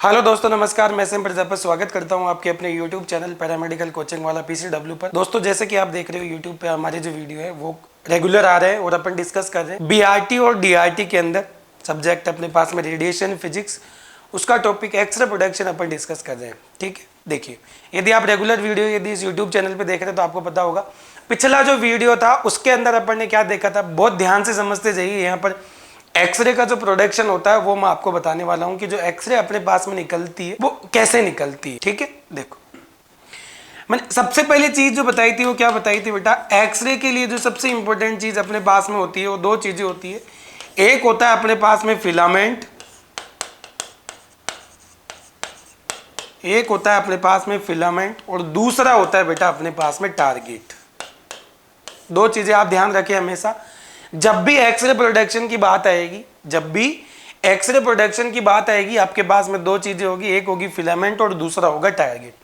Hello दोस्तों, नमस्कार। मैं सेम प्रजापति स्वागत करता हूं आपके अपने यूट्यूब चैनल पैरामेडिकल कोचिंग वाला पीसीडब्ल्यू पर। दोस्तों, जैसे कि आप देख रहे हो यूट्यूब पे हमारे जो वीडियो है वो रेगुलर आ रहे हैं और अपन डिस्कस कर रहे हैं बीआरटी और डीआरटी के अंदर सब्जेक्ट अपने पास में रेडिएशन फिजिक्स, उसका टॉपिक एक्सरे प्रोडक्शन अपन डिस्कस कर रहे हैं। ठीक है, देखिए, यदि आप रेगुलर वीडियो यदि इस यूट्यूब चैनल पर देख रहे हैं तो आपको पता होगा पिछला जो वीडियो था उसके अंदर अपन ने क्या देखा था। बहुत ध्यान से समझते जाइए। यहाँ पर एक्सरे का जो प्रोडक्शन होता है वो मैं आपको बताने वाला हूं कि जो एक्सरे अपने पास में निकलती है वो कैसे निकलती है। ठीक है, देखो, मैंने सबसे पहले चीज जो बताई थी वो क्या बताई थी बेटा, एक्सरे के लिए जो सबसे इंपॉर्टेंट चीज अपने पास में होती है वो दो चीजें होती है। एक होता है अपने पास में फिलामेंट, एक होता है अपने पास में फिलामेंट और दूसरा होता है बेटा अपने पास में टारगेट। दो चीजें आप ध्यान रखें हमेशा। जब भी एक्सरे प्रोडक्शन की बात आएगी, जब भी एक्सरे प्रोडक्शन की बात आएगी, आपके पास में दो चीजें होगी, एक होगी फिलामेंट और दूसरा होगा टारगेट।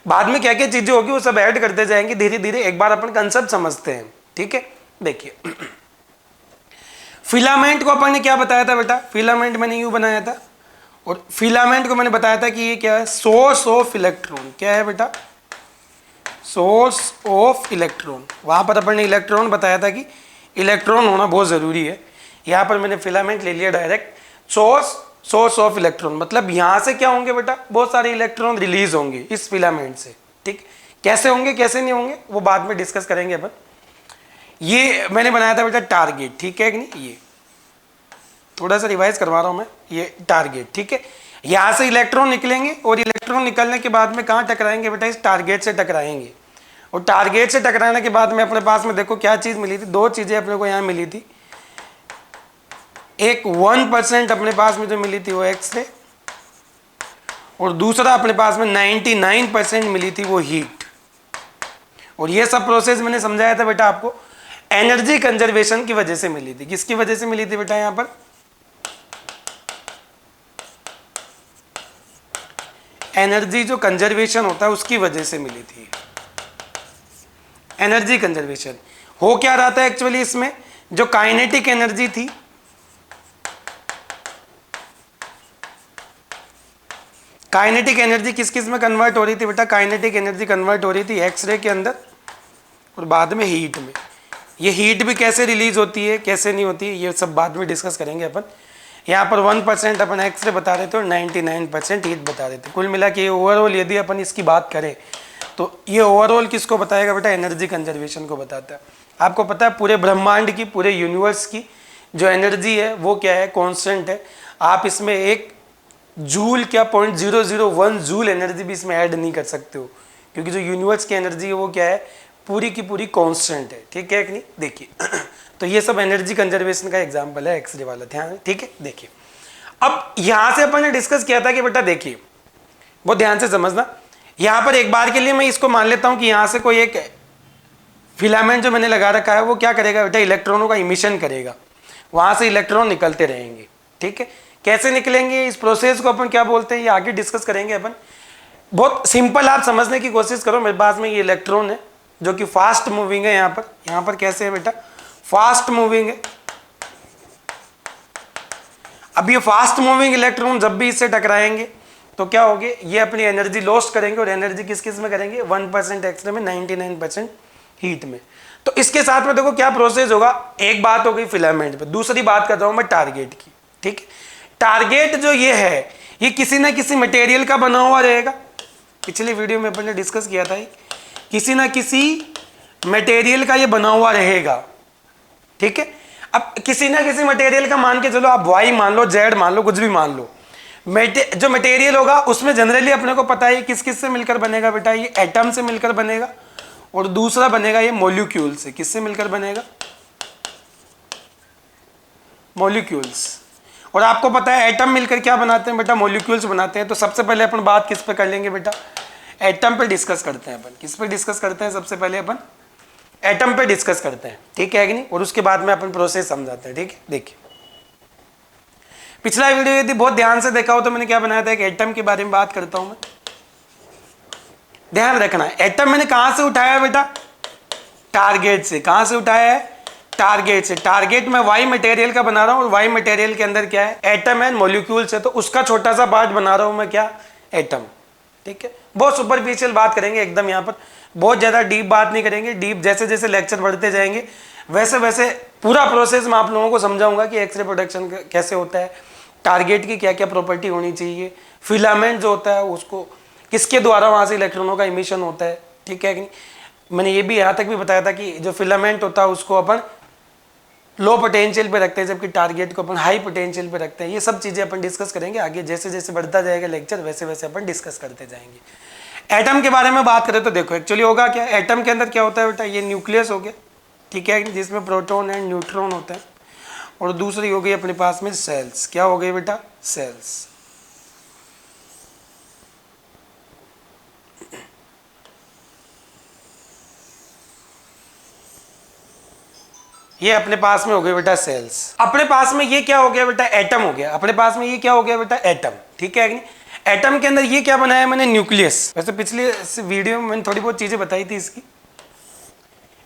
बाद में क्या क्या चीजें होगी वो सब ऐड करते जाएंगे धीरे धीरे। एक बार अपन कंसेप्ट समझते हैं। ठीक है, देखिए, फिलामेंट को अपन ने क्या बताया था बेटा, फिलामेंट मैंने यूं बनाया था और फिलामेंट को मैंने बताया था कि ये क्या है, सोर्स ऑफ इलेक्ट्रॉन। क्या है बेटा, सोर्स ऑफ इलेक्ट्रॉन। वहां पर अपन ने इलेक्ट्रॉन बताया था कि इलेक्ट्रॉन होना बहुत जरूरी है। यहां पर मैंने फिलामेंट ले लिया डायरेक्ट, सोर्स ऑफ इलेक्ट्रॉन। मतलब यहां से क्या होंगे बेटा, बहुत सारे इलेक्ट्रॉन रिलीज होंगे इस फिलामेंट से। ठीक, कैसे होंगे कैसे नहीं होंगे वो बाद में डिस्कस करेंगे अपन। ये मैंने बनाया था बेटा टारगेट। ठीक है कि नहीं, ये थोड़ा सा रिवाइज करवा रहा हूं मैं, ये टारगेट। ठीक है, यहां से इलेक्ट्रॉन निकलेंगे और इलेक्ट्रॉन निकलने के बाद में कहां टकराएंगे बेटा, इस टारगेट से टकराएंगे। और टारगेट से टकराने के बाद में अपने पास में देखो क्या चीज मिली थी, दो चीजें अपने को यहां मिली थी। एक 1% अपने पास में जो मिली थी वो एक्सरे और दूसरा अपने पास में 99% मिली थी वो हीट। और ये सब प्रोसेस मैंने समझाया था बेटा आपको, एनर्जी कंजर्वेशन की वजह से मिली थी। किसकी वजह से मिली थी बेटा, यहां पर एनर्जी जो कंजर्वेशन होता है उसकी वजह से मिली थी। एनर्जी कंजर्वेशन हो क्या रहा था एक्चुअली, इसमें जो काइनेटिक एनर्जी थी, काइनेटिक एनर्जी किस किस में कन्वर्ट हो रही थी बेटा, काइनेटिक एनर्जी कन्वर्ट हो रही थी एक्सरे के अंदर और बाद में हीट में। ये हीट भी कैसे रिलीज होती है कैसे नहीं होती है ये सब बाद में डिस्कस करेंगे अपन। यहाँ पर 1% अपन एक्सरे बता रहे थे और 99% हीट बता रहे थे। कुल मिला के ओवरऑल यदि अपन इसकी बात करें तो ये ओवरऑल किसको बताएगा बेटा, एनर्जी कंजर्वेशन को बताता है। आपको पता है पूरे ब्रह्मांड की, पूरे यूनिवर्स की जो एनर्जी है वो क्या है, कांस्टेंट है। आप इसमें एक जूल क्या 0.001 जूल एनर्जी भी इसमें ऐड नहीं कर सकते हो, क्योंकि जो यूनिवर्स की एनर्जी है वो क्या है, पूरी की पूरी कांस्टेंट है। ठीक है कि नहीं, देखिए तो ये सब एनर्जी कंजर्वेशन का एग्जांपल है एक्सरे वाला, ध्यान। ठीक है, देखिए, अब यहां से अपन ने डिस्कस किया था कि बेटा देखिए, बहुत ध्यान से समझना। यहां पर एक बार के लिए मैं इसको मान लेता हूं कि यहां से कोई एक फिलामेंट जो मैंने लगा रखा है वो क्या करेगा बेटा, इलेक्ट्रॉनों का इमिशन करेगा, वहां से इलेक्ट्रॉन निकलते रहेंगे। ठीक है, कैसे निकलेंगे इस प्रोसेस को अपन क्या बोलते हैं ये आगे डिस्कस करेंगे अपन। बहुत सिंपल आप समझने की कोशिश करो। मेरे पास में ये इलेक्ट्रॉन है जो कि फास्ट मूविंग है। यहाँ पर कैसे है बेटा, फास्ट मूविंग है। अब ये फास्ट मूविंग इलेक्ट्रॉन जब भी इससे टकराएंगे तो क्या होगे, ये अपनी एनर्जी लॉस्ट करेंगे और एनर्जी किस किस में करेंगे, 1% एक्सरे में, 99% हीट में। तो इसके साथ में देखो क्या प्रोसेस होगा। एक बात हो गई फिलामेंट पे, दूसरी बात कर रहा हूं मैं टारगेट की। ठीक है, टारगेट जो ये है ये किसी ना किसी मटेरियल का बना हुआ रहेगा। पिछली वीडियो में अपन ने डिस्कस किया था, किसी ना किसी मटेरियल का ये बना हुआ रहेगा। ठीक है, अब किसी ना किसी मटेरियल का मान के चलो, आप वाई मान लो, जेड मान लो, कुछ भी मान लो। जो मटेरियल होगा उसमें जनरली अपने को पता है किस किस से मिलकर बनेगा बेटा, ये एटम से मिलकर बनेगा और दूसरा बनेगा ये मॉलिक्यूल से। किससे मिलकर बनेगा, मॉलिक्यूल्स। और आपको पता है एटम मिलकर क्या बनाते हैं बेटा, मॉलिक्यूल्स बनाते हैं। तो सबसे पहले अपन बात किस पे कर लेंगे बेटा, एटम पे डिस्कस करते हैं अपन। किस पे डिस्कस करते हैं, सबसे पहले अपन एटम पे डिस्कस करते हैं। ठीक है कि नहीं, और उसके बाद में अपन प्रोसेस समझाते हैं। ठीक है, देखिए, पिछला वीडियो यदि बहुत ध्यान से देखा हो तो मैंने क्या बनाया था, एक एटम के बारे में बात करता हूं मैं। ध्यान रखना, एटम मैंने कहां से उठाया बेटा, टारगेट से। कहां से उठाया है, टारगेट से, टारगेट मैं वाई मटेरियल का बना रहा हूँ और वाई मटेरियल के अंदर क्या है, एटम एंड मॉलिक्यूल्स है, तो उसका छोटा सा पार्ट बना रहा हूँ मैं, क्या, एटम। ठीक है, बहुत सुपरफिशियल बात करेंगे एकदम, यहाँ पर बहुत ज़्यादा डीप बात नहीं करेंगे। डीप जैसे जैसे लेक्चर बढ़ते जाएंगे वैसे वैसे पूरा प्रोसेस मैं आप लोगों को समझाऊंगा कि एक्सरे प्रोडक्शन कैसे होता है, टारगेट की क्या क्या प्रॉपर्टी होनी चाहिए, फिलामेंट जो होता है उसको किसके द्वारा वहाँ से इलेक्ट्रॉनों का इमिशन होता है। ठीक है कि नहीं। मैंने ये भी यहाँ तक भी बताया था कि जो फिलामेंट होता है उसको अपन लो पोटेंशियल पे रखते हैं, जबकि टारगेट को अपन हाई पोटेंशियल पे रखते हैं। ये सब चीज़ें अपन डिस्कस करेंगे आगे, जैसे जैसे बढ़ता जाएगा लेक्चर वैसे वैसे अपन डिस्कस करते जाएंगे। एटम के बारे में बात करें तो देखो एक्चुअली होगा क्या, एटम के अंदर क्या होता है बेटा, ये न्यूक्लियस हो गया, ठीक है, जिसमें प्रोटॉन एंड न्यूट्रॉन होते हैं, और दूसरी हो गई अपने पास में सेल्स। क्या हो गई बेटा, सेल्स। ये अपने पास में हो गए बेटा सेल्स। अपने पास में ये क्या हो गया बेटा, एटम हो गया। अपने पास में ये क्या हो गया बेटा, एटम। ठीक है कि नहीं। एटम के अंदर ये क्या बनाया मैंने, न्यूक्लियस। वैसे पिछले वीडियो में मैंने थोड़ी बहुत चीजें बताई थी इसकी।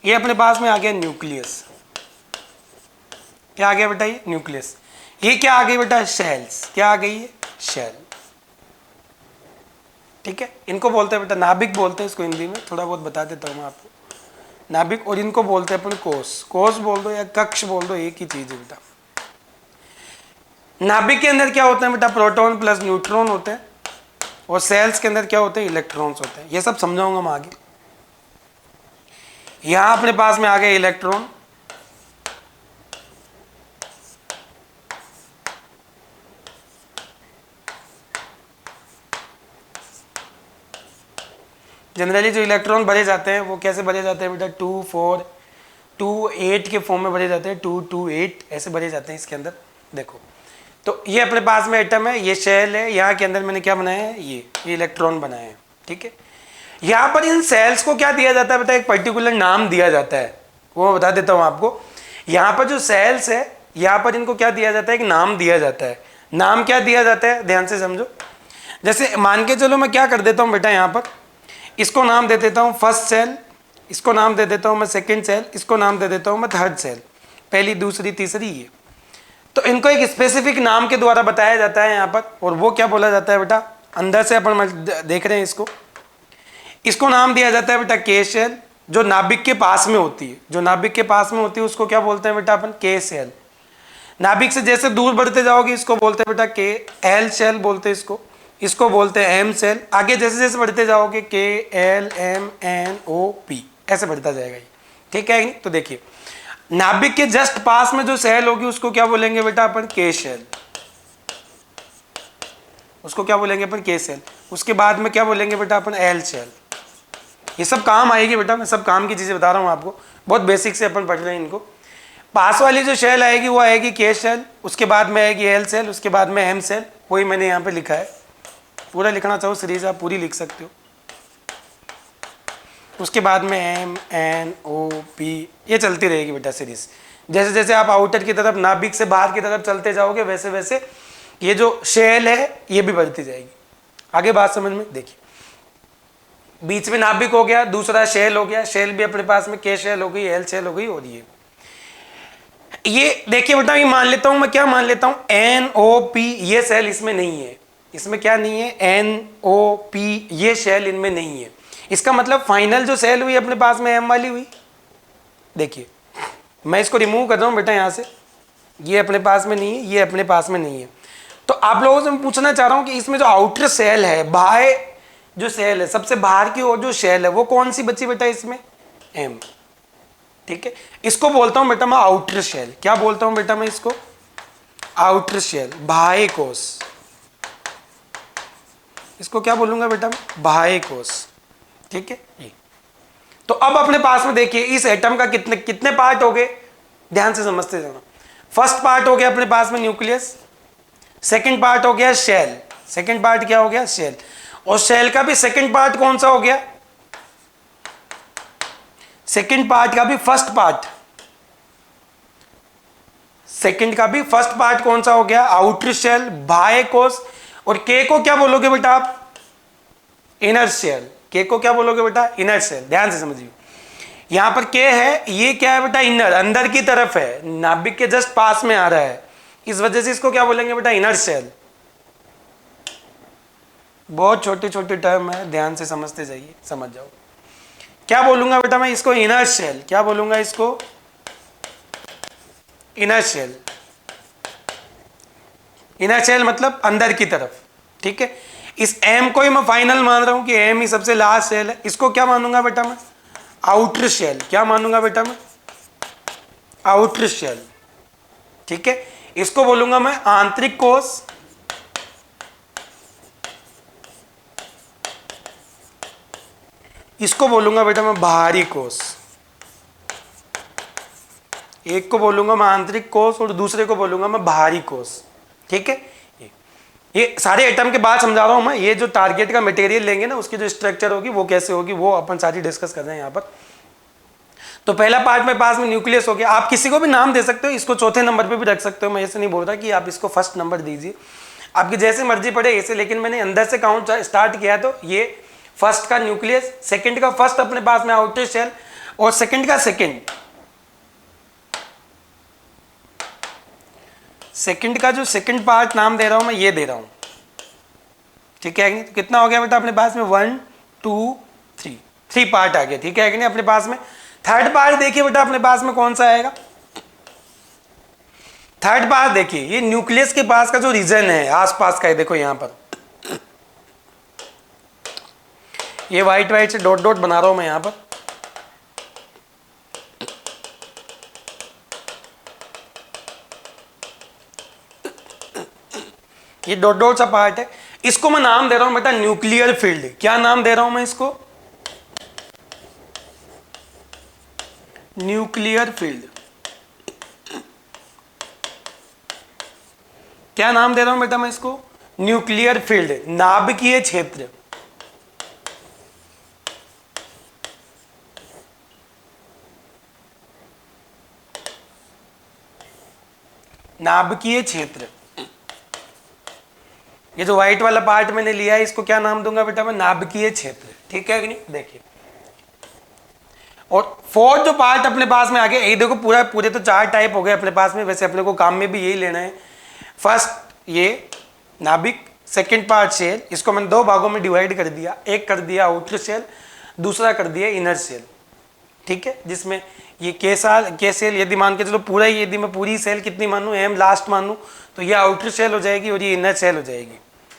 ये अपने पास में आ गया न्यूक्लियस। क्या आ गया बेटा, ये न्यूक्लियस। ये क्या आ गई बेटा, शेल्स। क्या आ गई है, शेल। ठीक है, इनको बोलते हैं बेटा नाभिक बोलते हैं इसको हिंदी में, थोड़ा बहुत बता देता हूँ मैं आपको, नाभिक। और इनको बोलते हैं अपन कोष। कोष बोल दो या कक्ष बोल दो, एक ही चीज है बेटा। नाभिक के अंदर क्या होता है बेटा, प्रोटॉन प्लस न्यूट्रॉन होते हैं, और सेल्स के अंदर क्या होते हैं, इलेक्ट्रॉन्स होते हैं। ये सब समझाऊंगा मैं आगे। यहां अपने पास में आ गए इलेक्ट्रॉन, जनरली जो इलेक्ट्रॉन भरे जाते हैं वो कैसे भरे जाते हैं बेटा, 2 4 2 8 के फॉर्म में भरे जाते हैं, 2 2 8 ऐसे भरे जाते हैं इसके अंदर। देखो तो ये अपने पास में एटम है, ये शेल है, यहाँ के अंदर मैंने क्या बनाया है, ये इलेक्ट्रॉन बनाए हैं। ठीक है, यहाँ पर इन सेल्स को क्या दिया जाता है बेटा, एक पर्टिकुलर नाम दिया जाता है, वो बता देता हूँ आपको। यहाँ पर जो सेल्स है यहाँ पर इनको क्या दिया जाता है, एक नाम दिया जाता है। नाम क्या दिया जाता है, ध्यान से समझो। जैसे मान के चलो मैं क्या कर देता हूँ बेटा, यहाँ पर इसको नाम दे देता हूँ फर्स्ट सेल, इसको नाम दे देता हूँ मैं सेकंड सेल, इसको नाम दे देता हूँ मैं थर्ड सेल, पहली दूसरी तीसरी ये। तो इनको एक स्पेसिफिक नाम के द्वारा बताया जाता है यहाँ पर, और वो क्या बोला जाता है बेटा, अंदर से अपन देख रहे हैं इसको नाम दिया जाता है बेटा के सेल, जो नाभिक के पास में होती है। जो नाभिक के पास में होती है उसको क्या बोलते हैं बेटा अपन, के सेल। नाभिक से जैसे दूर बढ़ते जाओगे इसको बोलते हैं बेटा के एल सेल बोलते हैं इसको बोलते हैं एम सेल। आगे जैसे जैसे बढ़ते जाओगे K L M N O P ऐसे बढ़ता जाएगा ये। ठीक है, तो देखिए नाभिक के जस्ट पास में जो सेल होगी उसको क्या बोलेंगे बेटा अपन, के सेल। उसको क्या बोलेंगे अपन, के सेल। उसके बाद में क्या बोलेंगे बेटा अपन, एल सेल। ये सब काम आएगी बेटा, मैं सब काम की चीजें बता रहा हूँ आपको, बहुत बेसिक से अपन पढ़ रहे हैं इनको। पास वाली जो सेल आएगी वो आएगी के सेल, उसके बाद में आएगी एल सेल, उसके बाद में एम सेल। वही मैंने यहाँ पे लिखा है, पूरा लिखना चाहो सीरीज आप पूरी लिख सकते हो। उसके बाद में एम एन ओ पी ये चलती रहेगी बेटा सीरीज। जैसे जैसे आप आउटर की तरफ, नाभिक से बाहर की तरफ चलते जाओगे वैसे वैसे ये जो शेल है ये भी बढ़ती जाएगी। आगे बात समझ में, देखिए बीच में नाभिक हो गया, दूसरा शेल हो गया, शेल भी अपने पास में के शेल हो गई, एल शेल हो गई, और ये देखिए बेटा, ये मान लेता हूं मैं, क्या मान लेता हूं, एन ओ पी ये सेल इसमें नहीं है। इसमें क्या नहीं है, एन ओ पी ये शेल इनमें नहीं है। इसका मतलब फाइनल जो सेल हुई अपने पास में एम वाली हुई। देखिए मैं इसको रिमूव कर रहा हूं बेटा यहाँ से, ये अपने पास में नहीं है, ये अपने पास में नहीं है। तो आप लोगों से मैं पूछना चाह रहा हूं कि इसमें जो आउटर सेल है, बाहर जो सेल है, सबसे बाहर की ओर जो सेल है वो कौन सी बची बेटा, इसमें एम। ठीक है, इसको बोलता हूं बेटा मैं आउटर शेल। क्या बोलता हूं बेटा मैं इसको, आउटर शेल, बाह्य कोष। इसको क्या बोलूंगा बेटा मैं, बाह्य कोष। ठीक है, ये तो अब अपने पास में देखिए इस एटम का कितने कितने पार्ट हो गए, ध्यान से समझते जाना। फर्स्ट पार्ट हो गया अपने पास में न्यूक्लियस, सेकंड पार्ट हो गया शेल। सेकंड पार्ट क्या हो गया, शेल। और शेल का भी सेकंड पार्ट कौन सा हो गया, सेकंड पार्ट का भी फर्स्ट पार्ट, सेकंड का भी फर्स्ट पार्ट कौन सा हो गया, आउटर शेल, बाह्य कोष। और के को क्या बोलोगे बेटा आप, इनर शेल। के को क्या बोलोगे बेटा, इनर शेल। ध्यान से समझिए, यहां पर के है, ये क्या है बेटा, इनर, अंदर की तरफ है, नाभिक के जस्ट पास में आ रहा है, इस वजह से इसको क्या बोलेंगे बेटा, इनर सेल। बहुत छोटी छोटी टर्म है, ध्यान से समझते जाइए, समझ जाओ। क्या बोलूंगा बेटा मैं इसको, इनर सेल। क्या बोलूंगा इसको, इनर सेल। इनर सेल मतलब अंदर की तरफ, ठीक है। इस एम को ही मैं फाइनल मान रहा हूं कि एम ही सबसे लास्ट सेल है, इसको क्या मानूंगा बेटा मैं, आउटर सेल। क्या मानूंगा बेटा मैं, आउटर सेल, ठीक है। इसको बोलूंगा मैं आंतरिक कोष, इसको बोलूंगा बेटा मैं बाहरी कोष। एक को बोलूंगा मैं आंतरिक कोष और दूसरे को बोलूंगा मैं बाहरी कोष, ठीक है। ये सारे एटम के बाद समझा रहा हूं मैं, ये जो टारगेट का मटेरियल लेंगे ना उसकी जो स्ट्रक्चर होगी वो कैसे होगी वो अपन सारी डिस्कस कर रहे हैं यहाँ पर। तो पहला पार्ट में पास में न्यूक्लियस हो गया, आप किसी को भी नाम दे सकते हो, इसको चौथे नंबर पे भी रख सकते हो, मैं ऐसे नहीं बोल रहा कि आप इसको फर्स्ट नंबर दीजिए, आपकी जैसे मर्जी पड़े ऐसे, लेकिन मैंने अंदर से काउंट स्टार्ट किया तो ये फर्स्ट का न्यूक्लियस, सेकंड का फर्स्ट अपने पास में आउटर शेल, और सेकंड का सेकंड का जो सेकंड पार्ट नाम दे रहा हूं मैं ये दे रहा हूं, ठीक है। तो कितना हो गया बेटा अपने पास में, 1 2 3, 3 पार्ट आ गया, ठीक है कि नहीं अपने पास में। थर्ड पार्ट देखिए बेटा अपने पास में कौन सा आएगा, थर्ड पार्ट देखिए, ये न्यूक्लियस के पास का जो रीजन है आसपास का है, देखो यहां पर ये व्हाइट व्हाइट से डॉट डॉट बना रहा हूं मैं यहां पर, ये डॉट डॉट सा पार्ट है, इसको मैं नाम दे रहा हूं बेटा न्यूक्लियर फील्ड। क्या नाम दे रहा हूं मैं इसको, न्यूक्लियर फील्ड। क्या नाम दे रहा हूं बेटा मैं इसको, न्यूक्लियर फील्ड, नाभिकीय क्षेत्र। नाभिकीय क्षेत्र, ये जो व्हाइट वाला पार्ट मैंने लिया है इसको क्या नाम दूंगा बेटा मैं, नाभिकीय क्षेत्र, ठीक है कि नहीं। देखिए और फोर्थ जो पार्ट अपने पास में आ गया, ये देखो पूरे तो 4 टाइप हो गए अपने पास में, वैसे अपने को काम में भी यही लेना है। फर्स्ट ये नाभिक, सेकंड पार्ट सेल, इसको मैंने 2 भागों में डिवाइड कर दिया, एक कर दिया आउटर सेल, दूसरा कर दिया इनर सेल, ठीक है। जिसमें ये के सेल यदि मान के चलो पूरा ही, यदि मैं पूरी सेल कितनी मानूं, एम लास्ट मानूं, तो ये आउटर सेल हो जाएगी और ये इनर सेल हो जाएगी।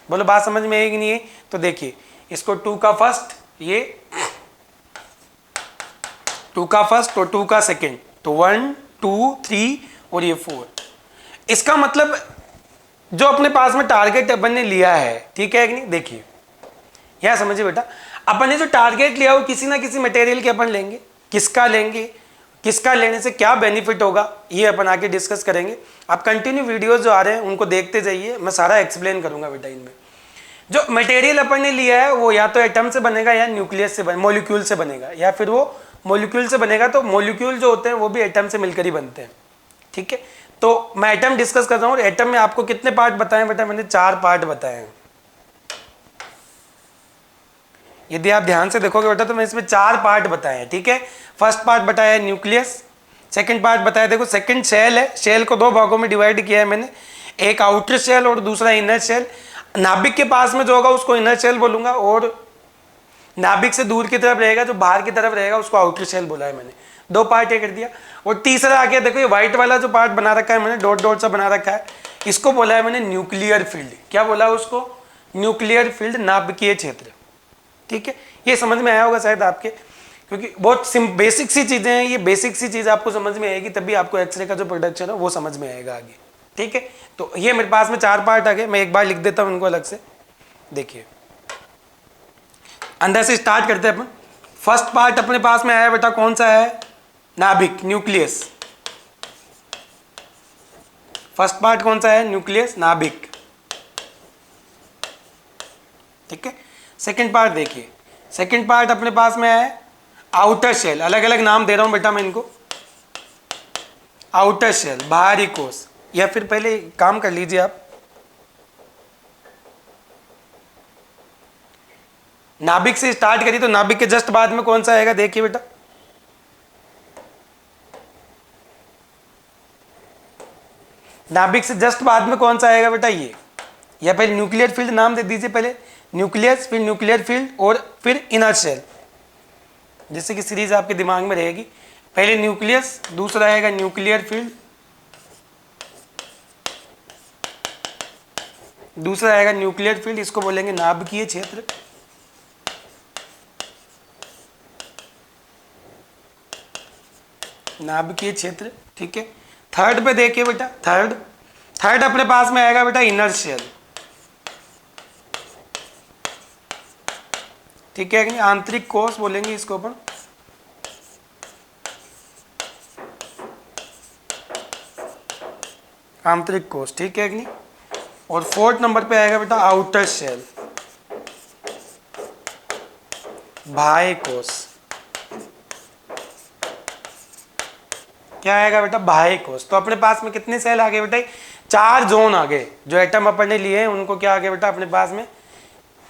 बोलो बात समझ में आएगी नहीं है। तो देखिए इसको 2 का फर्स्ट, ये 2 का फर्स्ट और 2 का सेकंड, तो 1 2 3 और ये 4। इसका मतलब जो अपने पास में टारगेट अपन ने लिया है, ठीक है कि नहीं। देखिए यह समझिए बेटा, अपन ने जो टारगेट लिया वो किसी ना किसी मटेरियल के अपन लेंगे, किसका लेंगे, किसका लेने से क्या बेनिफिट होगा, ये अपन आके डिस्कस करेंगे। आप कंटिन्यू वीडियोस जो आ रहे हैं उनको देखते जाइए, मैं सारा एक्सप्लेन करूंगा बेटा। इनमें जो मटेरियल अपन ने लिया है वो या तो एटम से बनेगा या न्यूक्लियस से मॉलिक्यूल से बनेगा, या फिर वो मॉलिक्यूल से बनेगा, तो मॉलिक्यूल जो होते हैं वो भी एटम से मिलकर ही बनते हैं, ठीक है। तो मैं एटम डिस्कस कर रहा हूँ, एटम में आपको कितने पार्ट बताए बेटा मैंने, 4 पार्ट बताए हैं। यदि आप ध्यान से देखोगे बेटा तो मैं इसमें 4 पार्ट बताए हैं, ठीक है। फर्स्ट पार्ट बताया है न्यूक्लियस, सेकंड पार्ट बताया, देखो सेकंड सेल है, सेल को 2 भागों में डिवाइड किया है मैंने, एक आउटर सेल और दूसरा इनर सेल। नाभिक के पास में जो होगा उसको इनर सेल बोलूंगा, और नाभिक से दूर की तरफ रहेगा, जो बाहर की तरफ रहेगा, उसको आउटर सेल बोला है मैंने। 2 पार्ट ये कर दिया। और तीसरा आ गया, देखो ये व्हाइट वाला जो पार्ट बना रखा है मैंने, डॉट डॉट सा बना रखा है, इसको बोला है मैंने न्यूक्लियर फील्ड। क्या बोला है उसको, न्यूक्लियर फील्ड, नाभिकीय क्षेत्र, ठीक है। ये समझ में आया होगा शायद आपके, क्योंकि बहुत बेसिक सी चीजें हैं, ये बेसिक सी चीज आपको समझ में आएगी तभी आपको एक्सरे का जो प्रोडक्शन है वो समझ में आएगा आगे, ठीक है। तो ये मेरे पास में 4 पार्ट आ गए, मैं एक बार लिख देता हूं इनको अलग से। देखिए अंदर से स्टार्ट करते हैं अपन। फर्स्ट पार्ट अपने पास में आया बेटा कौन सा है, नाभिक, न्यूक्लियस। फर्स्ट पार्ट कौन सा है, न्यूक्लियस, नाभिक, ठीक है। सेकंड पार्ट देखिए, सेकंड पार्ट अपने पास में है आउटर शेल, अलग अलग नाम दे रहा हूं बेटा मैं इनको, आउटर शेल, बाहरी कोष, या फिर पहले काम कर लीजिए आप, नाभिक से स्टार्ट करिए तो नाभिक के जस्ट बाद में कौन सा आएगा, देखिए बेटा नाभिक से जस्ट बाद में कौन सा आएगा बेटा, ये, या पहले न्यूक्लियर फील्ड नाम दे दीजिए, पहले न्यूक्लियस, फिर न्यूक्लियर फील्ड और फिर इनर शेल, जैसे कि सीरीज आपके दिमाग में रहेगी। पहले न्यूक्लियस, दूसरा आएगा न्यूक्लियर फील्ड, दूसरा आएगा न्यूक्लियर फील्ड, इसको बोलेंगे नाभिकीय क्षेत्र। नाभिकीय क्षेत्र, ठीक है। थर्ड पे देखिए बेटा, थर्ड अपने पास में आएगा बेटा इनर शेल, ठीक है कि नहीं, आंतरिक कोश बोलेंगे इसको अपन। आंतरिक कोश, ठीक है कि नहीं। और फोर्थ नंबर पे आएगा बेटा आउटर शेल, बाह्य कोश। क्या आएगा बेटा, बाह्य कोश। तो अपने पास में कितने सेल आ गए बेटा, 4 जोन आ गए। जो एटम अपन ने लिए हैं उनको क्या आ गए बेटा अपने पास में,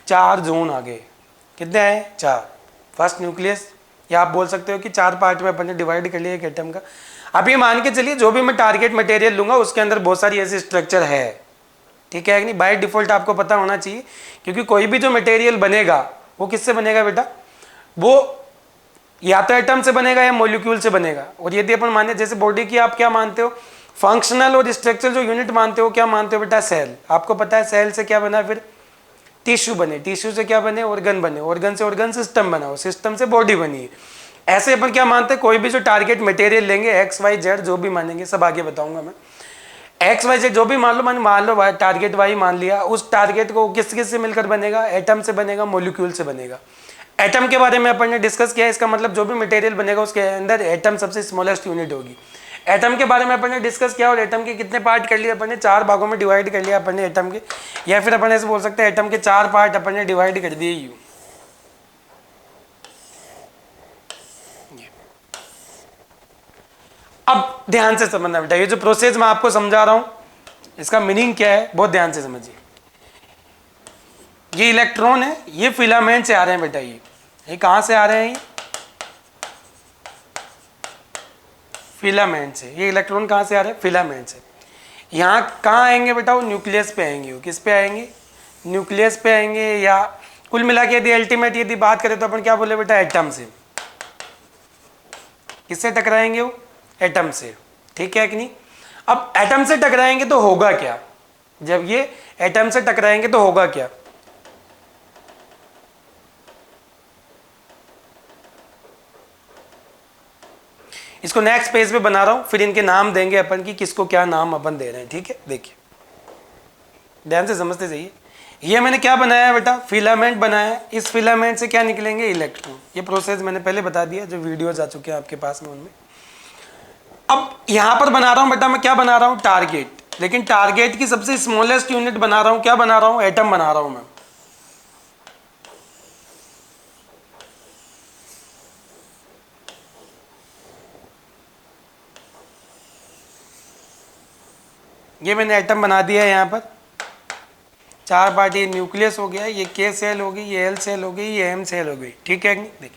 4 जोन आ गए। कितने आए, 4। फर्स्ट न्यूक्लियस, या आप बोल सकते हो कि 4 पार्ट में अपन ने डिवाइड कर लिया एक एटम का। अब ये मान के चलिए जो भी मैं टारगेट मटेरियल लूंगा उसके अंदर बहुत सारी ऐसी स्ट्रक्चर है, ठीक है कि नहीं। बाय डिफॉल्ट आपको पता होना चाहिए, क्योंकि कोई भी जो मटेरियल बनेगा वो किससे बनेगा बेटा, वो या तो एटम से बनेगा या मॉलिक्यूल से बनेगा। और यदि अपन माने जैसे बॉडी की आप क्या मानते हो, फंक्शनल और स्ट्रक्चरल जो यूनिट मानते हो, क्या मानते हो बेटा, सेल। आपको पता है सेल से क्या बना, फिर टिश्यू बने, टिश्यू से क्या बने, ऑर्गन बने, ऑर्गन से ऑर्गन सिस्टम बना, और सिस्टम से बॉडी बनी है। ऐसे अपन क्या मानते हैं, कोई भी जो टारगेट मटेरियल लेंगे, एक्स वाई जेड जो भी मानेंगे, सब आगे बताऊंगा मैं। एक्स वाई जेड जो भी मान लो टारगेट वाई मान लिया, उस टारगेट को किस किस से मिलकर बनेगा, एटम से बनेगा, मॉलिक्यूल से बनेगा। एटम के बारे में अपन ने डिस्कस किया, इसका मतलब जो भी मटेरियल बनेगा उसके अंदर एटम सबसे स्मॉलेस्ट यूनिट होगी। एटम के बारे में अपन ने डिस्कस किया, और एटम के कितने पार्ट कर लिए अपन ने, 4 भागों में डिवाइड कर लिया अपन ने एटम के, या फिर अपन ऐसे बोल सकते हैं एटम के 4 पार्ट अपन ने डिवाइड कर दिए यूं। अब ध्यान से समझना बेटा, ये जो प्रोसेस मैं आपको समझा रहा हूं इसका मीनिंग क्या है, बहुत ध्यान से समझिए। ये इलेक्ट्रॉन है, ये फिलामेंट से आ रहे हैं बेटा, ये कहां से आ रहे हैं, ये फिलामेंट से। ये इलेक्ट्रॉन कहां से आ रहे हैं, फिलामेंट से। यहाँ कहाँ आएंगे बेटा, वो न्यूक्लियस पे आएंगे। वो किस पे आएंगे, न्यूक्लियस पे आएंगे। या कुल मिला के यदि अल्टीमेट यदि बात करें तो अपन क्या बोले बेटा, एटम से। किससे टकराएंगे, वो एटम से, ठीक है कि नहीं। अब एटम से टकराएंगे तो होगा क्या, जब ये एटम से टकराएंगे तो होगा क्या, इसको नेक्स्ट पेज पे बना रहा हूं, फिर इनके नाम देंगे अपन की किसको क्या नाम अपन दे रहे हैं, ठीक है। देखिए ध्यान से समझते जाइए। ये मैंने क्या बनाया है बेटा, फिलामेंट बनाया है। इस फिलामेंट से क्या निकलेंगे, इलेक्ट्रॉन। ये प्रोसेस मैंने पहले बता दिया, जो वीडियोज आ चुके हैं आपके पास में उनमें। अब यहां पर बना रहा हूं बेटा, मैं क्या बना रहा हूं, टारगेट। लेकिन टारगेट की सबसे स्मॉलेस्ट यूनिट बना रहा हूं, क्या बना रहा हूं, एटम बना रहा हूं मैं। ये मैंने एटम बना दिया है। यहाँ पर 4 पार्ट, ये न्यूक्लियस हो गया, ये के सेल हो गई, ये एल सेल हो गई, ये एम सेल हो गई, ठीक है। देखिए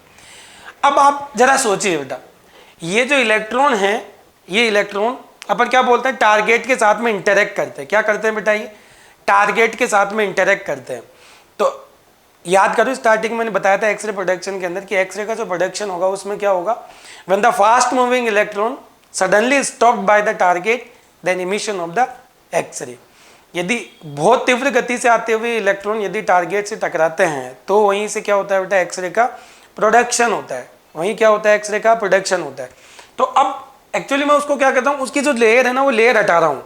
अब आप जरा सोचिए बेटा, ये जो इलेक्ट्रॉन है, ये इलेक्ट्रॉन अपन क्या बोलते हैं, टारगेट के साथ में इंटरेक्ट करते हैं। क्या करते हैं बेटा, ये टारगेट के साथ में इंटरेक्ट करते हैं। तो याद करो स्टार्टिंग में मैंने बताया था एक्सरे प्रोडक्शन के अंदर कि एक्सरे का जो प्रोडक्शन होगा उसमें क्या होगा, when the fast moving electron suddenly stopped by the target then emission of the x ray. यदि बहुत तीव्र गति से आते हुए इलेक्ट्रॉन यदि टारगेट से टकराते हैं तो वहीं से क्या होता है बेटा, एक्सरे का प्रोडक्शन होता है। वहीं क्या होता है, एक्सरे का प्रोडक्शन होता है। तो अब एक्चुअली मैं उसको क्या कहता हूँ, उसकी जो लेयर है ना वो लेयर हटा रहा हूँ,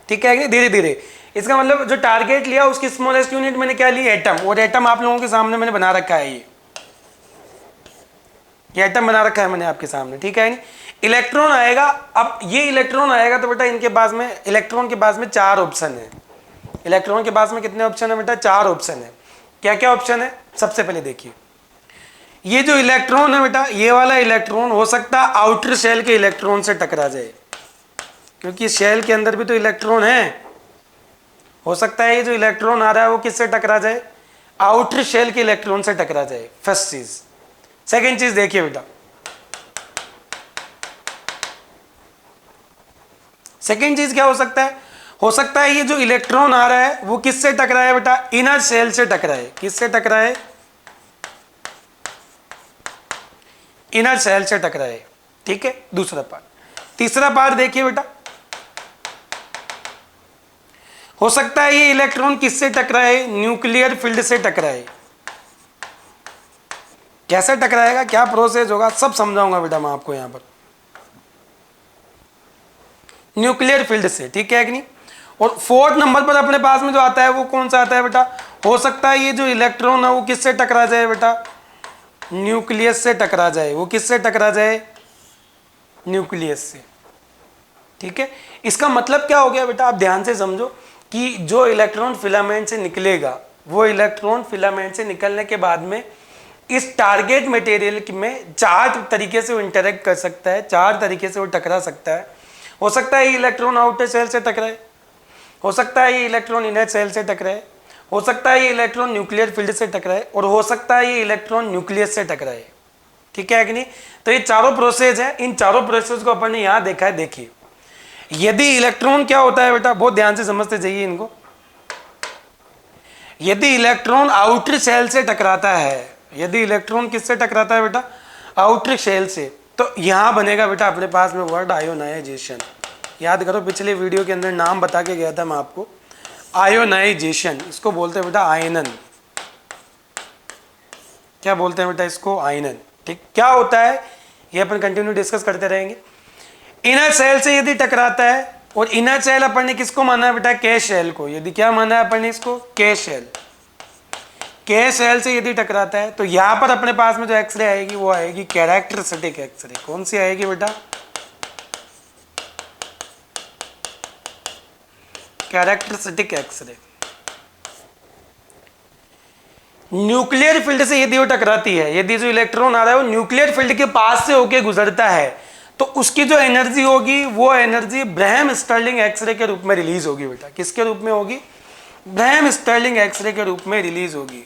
ठीक है, धीरे धीरे। इसका मतलब जो टारगेट लिया उसकी स्मॉलेस्ट यूनिट मैंने क्या ली, एटम। और एटम आप लोगों के सामने मैंने बना रखा है, ये एटम बना रखा है मैंने आपके सामने, ठीक है। इलेक्ट्रॉन आएगा, अब ये इलेक्ट्रॉन आएगा तो बेटा इनके पास में, इलेक्ट्रॉन के पास में 4 ऑप्शन है। इलेक्ट्रॉन के पास में कितने ऑप्शन है बेटा, 4 ऑप्शन है। क्या क्या ऑप्शन है, सबसे पहले देखिए, ये जो इलेक्ट्रॉन है बेटा, ये वाला इलेक्ट्रॉन हो सकता है आउटर शेल के इलेक्ट्रॉन से टकरा जाए, क्योंकि शेल के अंदर भी तो इलेक्ट्रॉन है। हो सकता है ये जो इलेक्ट्रॉन आ रहा है वो किससे टकरा जाए, आउटर शेल के इलेक्ट्रॉन से टकरा जाए, फर्स्ट चीज। सेकेंड चीज देखिए बेटा, सेकेंड चीज क्या हो सकता है, हो सकता है ये जो इलेक्ट्रॉन आ रहा है वो किससे टकराया है बेटा, इनर शेल से टकराए, किससे टकराए, इनर शेल से टकराए, ठीक है, दूसरा पार्ट। तीसरा पार्ट देखिए बेटा, हो सकता है ये इलेक्ट्रॉन किससे टकराए, न्यूक्लियर फील्ड से टकराए। कैसे टकराएगा, क्या प्रोसेस होगा, सब समझाऊंगा बेटा मैं आपको यहां पर, न्यूक्लियर फील्ड से, ठीक है कि नहीं। और फोर्थ नंबर पर अपने पास में जो आता है वो कौन सा आता है बेटा, हो सकता है ये जो इलेक्ट्रॉन है वो किससे टकरा जाए बेटा, न्यूक्लियस से टकरा जाए, वो किससे टकरा जाए, न्यूक्लियस से, ठीक है। इसका मतलब क्या हो गया बेटा, आप ध्यान से समझो कि जो इलेक्ट्रॉन फिलामेंट से निकलेगा वो इलेक्ट्रॉन फिलामेंट से निकलने के बाद में इस टारगेट मटेरियल में 4 तरीके से वो इंटरेक्ट कर सकता है, 4 तरीके से वो टकरा सकता है। हो सकता है ये इलेक्ट्रॉन आउटर सेल से टकराए, हो सकता है ये इलेक्ट्रॉन इनर सेल से टकराए, हो सकता है ये इलेक्ट्रॉन न्यूक्लियर फील्ड से टकराए, और हो सकता है ये इलेक्ट्रॉन न्यूक्लियस से टकराए, ठीक है कि नहीं। तो ये चारों प्रोसेस है, इन चारों प्रोसेस को अपन ने यहाँ देखा है। देखिए यदि इलेक्ट्रॉन क्या होता है बेटा, बहुत ध्यान से समझते जाइए इनको, यदि इलेक्ट्रॉन आउटर सेल से टकराता है, यदि इलेक्ट्रॉन किससे टकराता है बेटा, आउटर सेल से, तो यहां बनेगा बेटा अपने पास में वर्ड आयोनाइजेशन। याद करो पिछले वीडियो के अंदर नाम बता के गया था मैं आपको, आयोनाइजेशन, इसको बोलते हैं बेटा आयनन। क्या बोलते हैं बेटा इसको, आयनन, ठीक। क्या होता है ये अपन कंटिन्यू डिस्कस करते रहेंगे। इनर सेल से यदि टकराता है, और इनर सेल अपन ने किसको माना है बेटा, के शेल को, यदि क्या माना है अपन ने इसको, के शेल, के शेल से यदि टकराता है तो यहां पर अपने पास में जो एक्सरे आएगी वो आएगी कैरेक्टरिस्टिक एक्सरे। कौन सी आएगी बेटा, कैरेक्टरिस्टिक एक्सरे। न्यूक्लियर फील्ड से यदि वो टकराती है, यदि जो इलेक्ट्रॉन आ रहा है वो न्यूक्लियर फील्ड के पास से होके गुजरता है, तो उसकी जो एनर्जी होगी वो एनर्जी ब्रैहम स्टर्लिंग एक्सरे के रूप में रिलीज होगी बेटा। किसके रूप में होगी, ब्रैहम स्टर्लिंग एक्सरे के रूप में रिलीज होगी।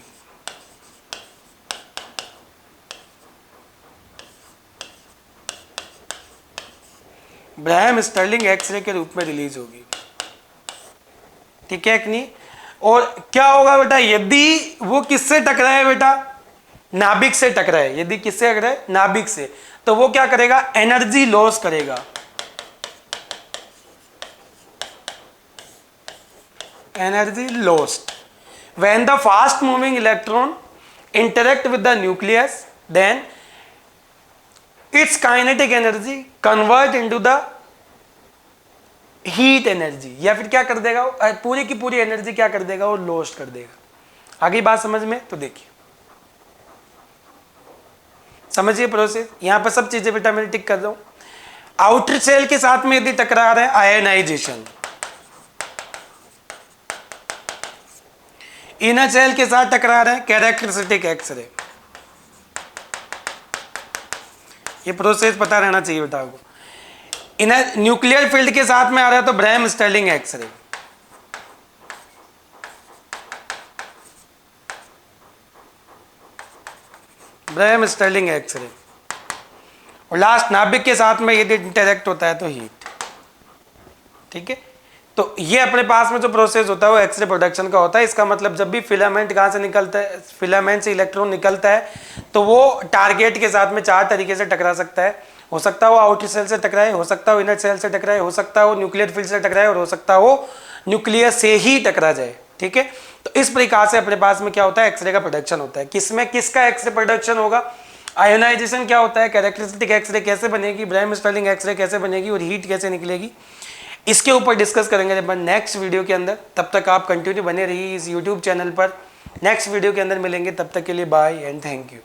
ब्रैहम स्टर्लिंग एक्सरे के रूप में रिलीज होगी, ठीक है कि नहीं। और क्या होगा बेटा, यदि वो किससे टकराए बेटा, नाभिक से टकराए, यदि किससे टकराए, नाभिक से, तो वो क्या करेगा, एनर्जी लॉस करेगा, energy lost. When the fast moving electron interact with the nucleus, then its kinetic energy convert into the heat energy, या फिर क्या कर देगा, पूरी की पूरी एनर्जी क्या कर देगा, वो लॉस्ट कर देगा। आगे बात समझ में, तो देखिए समझिए प्रोसेस, यहां पर सब चीजें बेटा मैं टिक कर रहा हूं। आउटर सेल के साथ में यदि टकरा रहा है, आयनाइजेशन, इनर सेल के साथ टकरा रहे हैं, कैरेक्टरिस्टिक एक्सरे। ये प्रोसेस पता रहना चाहिए बेटा आपको। इनर न्यूक्लियर फील्ड के साथ में आ रहा है तो ब्रैहम स्टर्लिंग एक्सरे, ब्रैहम स्टर्लिंग एक्सरे, और लास्ट नाभिक के साथ में यदि इंटरेक्ट होता है तो हीट, ठीक है। तो ये अपने पास में जो प्रोसेस होता है वो एक्सरे प्रोडक्शन का होता है। इसका मतलब जब भी फिलामेंट कहाँ से निकलता है, फिलामेंट से इलेक्ट्रॉन निकलता है, तो वो टारगेट के साथ में 4 तरीके से टकरा सकता है। हो सकता है वो आउटर सेल से टकराए, हो सकता है वो इनर सेल से टकराए, हो सकता है वो न्यूक्लियर फील्ड से टकराए, और हो सकता है वो न्यूक्लियस से ही टकरा जाए, ठीक है। तो इस प्रकार से अपने पास में क्या होता है, एक्सरे का प्रोडक्शन होता है। किसमें किसका एक्सरे प्रोडक्शन होगा, आयोनाइजेशन क्या होता है, कैरेक्टरिस्टिक एक्सरे कैसे बनेगी, ब्रैहम स्टर्लिंग एक्सरे कैसे बनेगी, और हीट कैसे निकलेगी, इसके ऊपर डिस्कस करेंगे अपन नेक्स्ट वीडियो के अंदर। तब तक आप कंटिन्यू बने रहिए इस यूट्यूब चैनल पर। नेक्स्ट वीडियो के अंदर मिलेंगे, तब तक के लिए बाय एंड थैंक यू।